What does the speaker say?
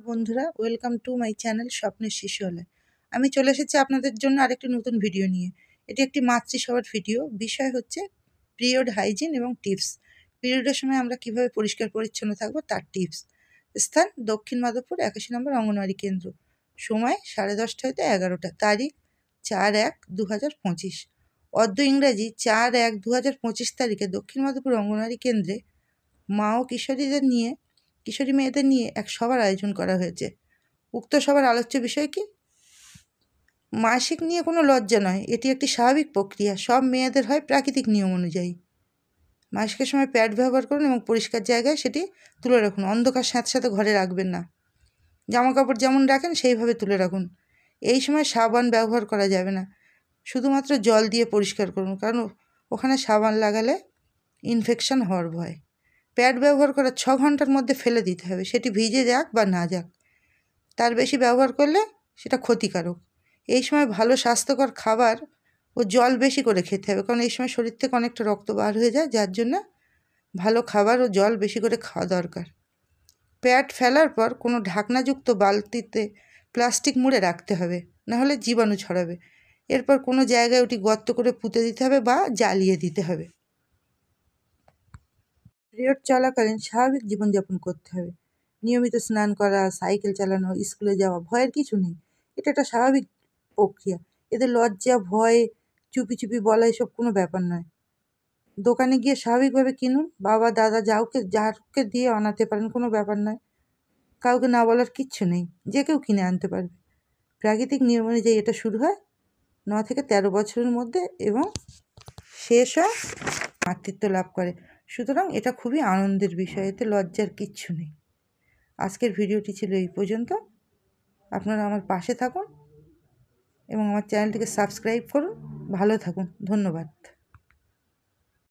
বন্ধুরা, welcome to my channel স্বপ্নের শিশুয়ালয়। আমি চলে এসেছি আপনাদের জন্য আরেকটি নতুন ভিডিও নিয়ে। এটি একটি মাতৃসভার ভিডিও। বিষয় হচ্ছে পিরিয়ড হাইজিন এবং টিপস। পিরিয়ডের সময় আমরা কিভাবে পরিষ্কার পরিচ্ছন্ন থাকবো তার টিপস। স্থান দক্ষিণ মাধবপুর 81 নম্বর অঙ্গনওয়াড়ি কেন্দ্র। সময় 10:30 হইতে 11টা। তারিখ 4/1/2025। অদ্য ইংরাজি 4/1/2025 তারিখে দক্ষিণ মাধবপুর অঙ্গনওয়াড়ি কেন্দ্রে মা ও কিশোরী মেয়েদের নিয়ে এক সভার আয়োজন করা হয়েছে। উক্ত সভার আলোচ্য বিষয় কি? মাসিক নিয়ে কোনো লজ্জা নয়, এটি একটি স্বাভাবিক প্রক্রিয়া। সব মেয়েদের হয় প্রাকৃতিক নিয়ম অনুযায়ী। মাসিকের সময় প্যাড ব্যবহার করুন এবং পরিষ্কার জায়গায় সেটি তুলে রাখুন। অন্ধকার সাথে সাথে ঘরে রাখবেন না। জামা কাপড় যেমন রাখেন সেইভাবে তুলে রাখুন। এই সময় সাবান ব্যবহার করা যাবে না, শুধুমাত্র জল দিয়ে পরিষ্কার করুন, কারণ ওখানে সাবান লাগালে ইনফেকশন হওয়ার ভয়। প্যাড ব্যবহার করার 6 ঘন্টার মধ্যে ফেলে দিতে হবে, সেটি ভিজে যাক বা না যাক। তার বেশি ব্যবহার করলে সেটা ক্ষতিকারক। এই সময় ভালো স্বাস্থ্যকর খাবার ও জল বেশি করে খেতে হবে, কারণ এই সময় শরীর থেকে অনেকটা রক্ত বার হয়ে যায়, যার জন্য ভালো খাবার ও জল বেশি করে খাওয়া দরকার। প্যাড ফেলার পর কোনো ঢাকনাযুক্ত বালতিতে প্লাস্টিক মুড়ে রাখতে হবে, নাহলে জীবাণু ছড়াবে। এরপর কোনো জায়গায় ওটি গর্ত করে পুঁতে দিতে হবে বা জ্বালিয়ে দিতে হবে। পিরিয়ড চলাকালীন স্বাভাবিক জীবনযাপন করতে হবে। নিয়মিত স্নান করা, সাইকেল চালানো, স্কুলে যাওয়া, ভয়ের কিছু নেই। এটা একটা স্বাভাবিক প্রক্রিয়া। এতে লজ্জা, ভয়, চুপি চুপি বলা এসব কোনো ব্যাপার নয়। দোকানে গিয়ে স্বাভাবিকভাবে কিনুন। বাবা, দাদা, যাকে দিয়ে আনাতে পারেন, কোনো ব্যাপার নয়। কাউকে না বলার কিচ্ছু নেই, যে কেউ কিনে আনতে পারবে। প্রাকৃতিক নিয়ম অনুযায়ী এটা শুরু হয় 9 থেকে 13 বছরের মধ্যে এবং শেষ হয় মাতৃত্ব লাভ করে। সুতরাং এটা খুবই আনন্দের বিষয়, এতে লজ্জার কিচ্ছু নেই। আজকের ভিডিওটি ছিল এই পর্যন্ত। আপনারা আমার পাশে থাকুন এবং আমার চ্যানেলটিকে সাবস্ক্রাইব করুন। ভালো থাকুন। ধন্যবাদ।